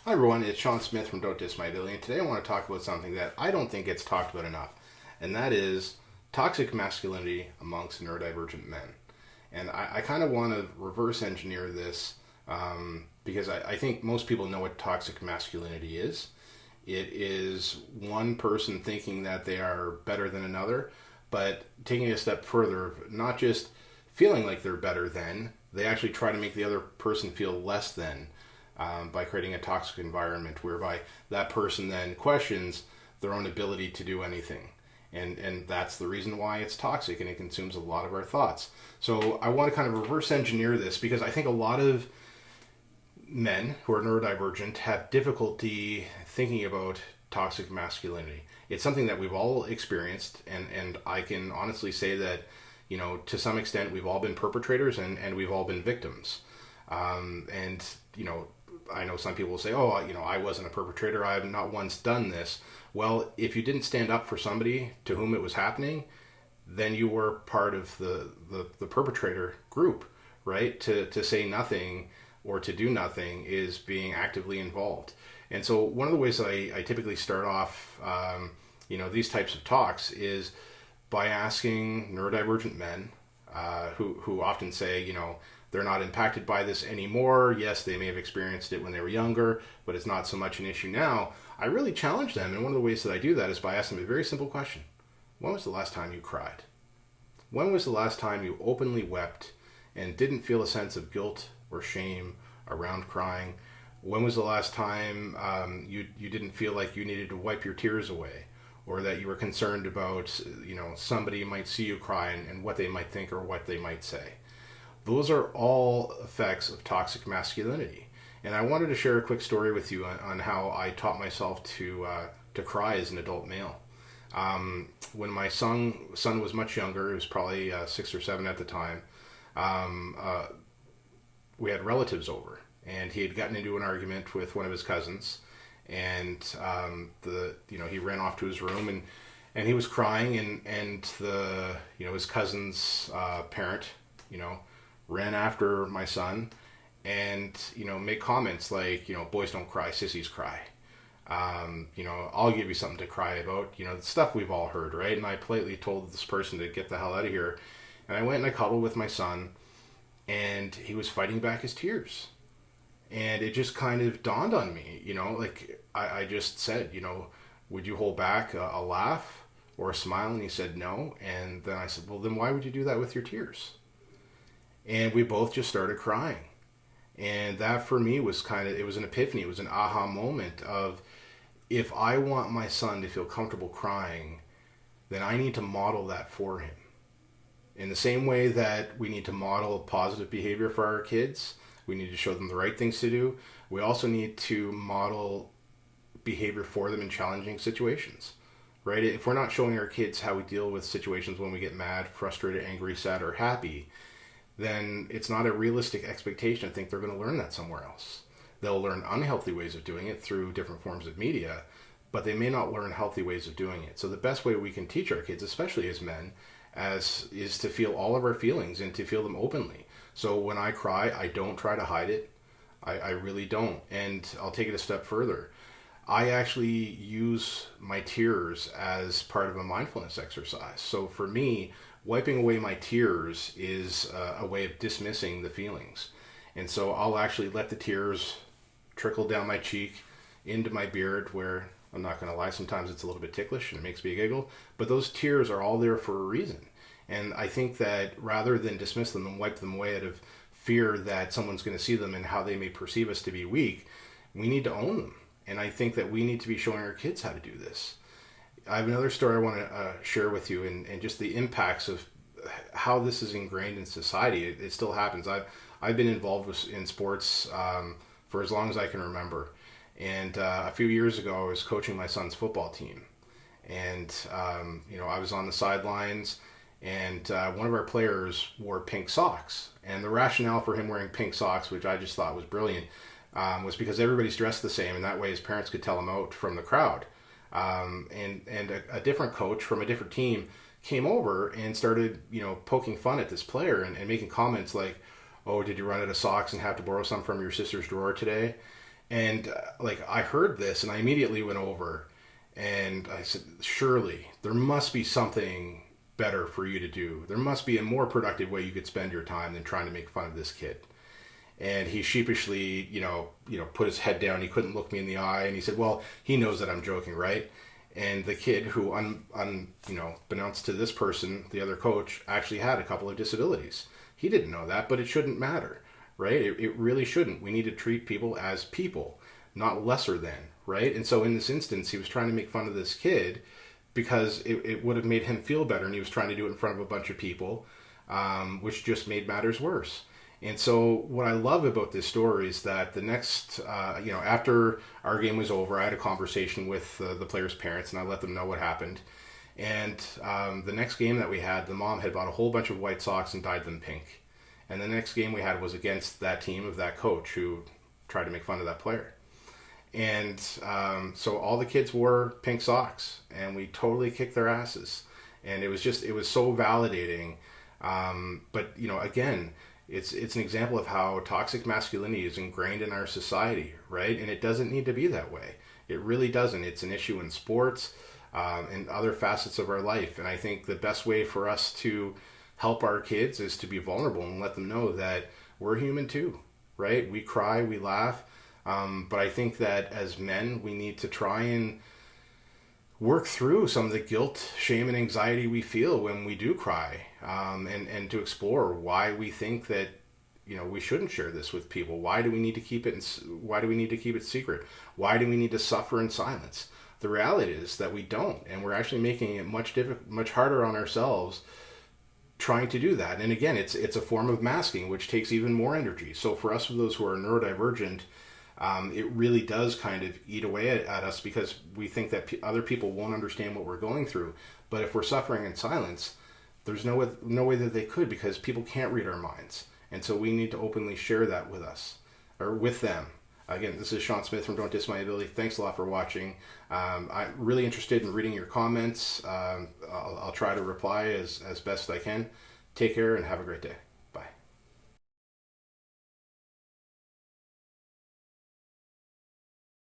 Hi everyone, it's Sean Smith from Don't Diss My Ability, and today I want to talk about something that I don't think gets talked about enough, and that is toxic masculinity amongst neurodivergent men. And I kind of want to reverse engineer this because I think most people know what toxic masculinity is. It is one person thinking that they are better than another, but taking it a step further, not just feeling like they're better than, they actually try to make the other person feel less than by creating a toxic environment whereby that person then questions their own ability to do anything. And that's the reason why it's toxic and it consumes a lot of our thoughts. So I want to kind of reverse engineer this because I think a lot of men who are neurodivergent have difficulty thinking about toxic masculinity. It's something that we've all experienced, and I can honestly say that, you know, to some extent we've all been perpetrators and we've all been victims. And, you know, I know some people will say, oh, you know, I wasn't a perpetrator. I have not once done this. Well, if you didn't stand up for somebody to whom it was happening, then you were part of the perpetrator group, right? To say nothing or to do nothing is being actively involved. And so one of the ways that I typically start off, you know, these types of talks is by asking neurodivergent men who often say, you know, they're not impacted by this anymore. Yes, they may have experienced it when they were younger, but it's not so much an issue now. I really challenge them, and one of the ways that I do that is by asking them a very simple question. When was the last time you cried? When was the last time you openly wept and didn't feel a sense of guilt or shame around crying? When was the last time you didn't feel like you needed to wipe your tears away, or that you were concerned about, you know, somebody might see you cry and what they might think or what they might say? Those are all effects of toxic masculinity. And I wanted to share a quick story with you on how I taught myself to cry as an adult male. When my son was much younger, he was probably 6 or 7 at the time, we had relatives over, and he had gotten into an argument with one of his cousins, and he ran off to his room and he was crying, and his cousin's parent, you know, ran after my son and, you know, make comments like, you know, boys don't cry, sissies cry. You know, I'll give you something to cry about, you know, the stuff we've all heard, right? And I politely told this person to get the hell out of here. And I went and I cuddled with my son, and he was fighting back his tears. And it just kind of dawned on me, you know, like I just said, you know, would you hold back a laugh or a smile? And he said no. And then I said, well, then why would you do that with your tears? And we both just started crying. And that for me was it was an epiphany. It was an aha moment of, if I want my son to feel comfortable crying, then I need to model that for him. In the same way that we need to model positive behavior for our kids, we need to show them the right things to do. We also need to model behavior for them in challenging situations, right? If we're not showing our kids how we deal with situations when we get mad, frustrated, angry, sad, or happy, then it's not a realistic expectation to think they're going to learn that somewhere else. They'll learn unhealthy ways of doing it through different forms of media, but they may not learn healthy ways of doing it. So the best way we can teach our kids, especially as men, is to feel all of our feelings and to feel them openly. So when I cry, I don't try to hide it. I really don't. And I'll take it a step further. I actually use my tears as part of a mindfulness exercise. So for me, wiping away my tears is a way of dismissing the feelings. And so I'll actually let the tears trickle down my cheek into my beard, where, I'm not going to lie, sometimes it's a little bit ticklish and it makes me giggle. But those tears are all there for a reason. And I think that rather than dismiss them and wipe them away out of fear that someone's going to see them and how they may perceive us to be weak, we need to own them. And I think that we need to be showing our kids how to do this. I have another story I want to share with you, and just the impacts of how this is ingrained in society. It still happens. I've been involved in sports for as long as I can remember. And a few years ago, I was coaching my son's football team. And, you know, I was on the sidelines, and one of our players wore pink socks. And the rationale for him wearing pink socks, which I just thought was brilliant, was because everybody's dressed the same, and that way his parents could tell him out from the crowd. And a different coach from a different team came over and started, you know, poking fun at this player and making comments like, oh, did you run out of socks and have to borrow some from your sister's drawer today? And like, I heard this and I immediately went over and I said, surely there must be something better for you to do. There must be a more productive way you could spend your time than trying to make fun of this kid. And he sheepishly, put his head down. He couldn't look me in the eye, and he said, "Well, he knows that I'm joking, right?" And the kid, who, unbeknownst to this person, the other coach, actually had a couple of disabilities. He didn't know that, but it shouldn't matter, right? It really shouldn't. We need to treat people as people, not lesser than, right? And so in this instance, he was trying to make fun of this kid because it would have made him feel better, and he was trying to do it in front of a bunch of people, which just made matters worse. And so what I love about this story is that the next, after our game was over, I had a conversation with the players' parents, and I let them know what happened. And the next game that we had, the mom had bought a whole bunch of white socks and dyed them pink. And the next game we had was against that team of that coach who tried to make fun of that player. And so all the kids wore pink socks, and we totally kicked their asses. And it was so validating. But, again, it's an example of how toxic masculinity is ingrained in our society, right? And it doesn't need to be that way. It really doesn't. It's an issue in sports and other facets of our life. And I think the best way for us to help our kids is to be vulnerable and let them know that we're human too, right? We cry, we laugh. But I think that as men, we need to try and work through some of the guilt, shame, and anxiety we feel when we do cry, and to explore why we think that we shouldn't share this with people. Why do we need to keep it? Why do we need to keep it secret? Why do we need to suffer in silence? The reality is that we don't, and we're actually making it much harder on ourselves trying to do that. And again, it's a form of masking, which takes even more energy. So for us, those who are neurodivergent, it really does kind of eat away at us because we think that other people won't understand what we're going through. But if we're suffering in silence, there's no way that they could, because people can't read our minds. And so we need to openly share that with us, or with them. Again, this is Sean Smith from Don't Diss My Ability. Thanks a lot for watching. I'm really interested in reading your comments. I'll try to reply as best I can. Take care and have a great day.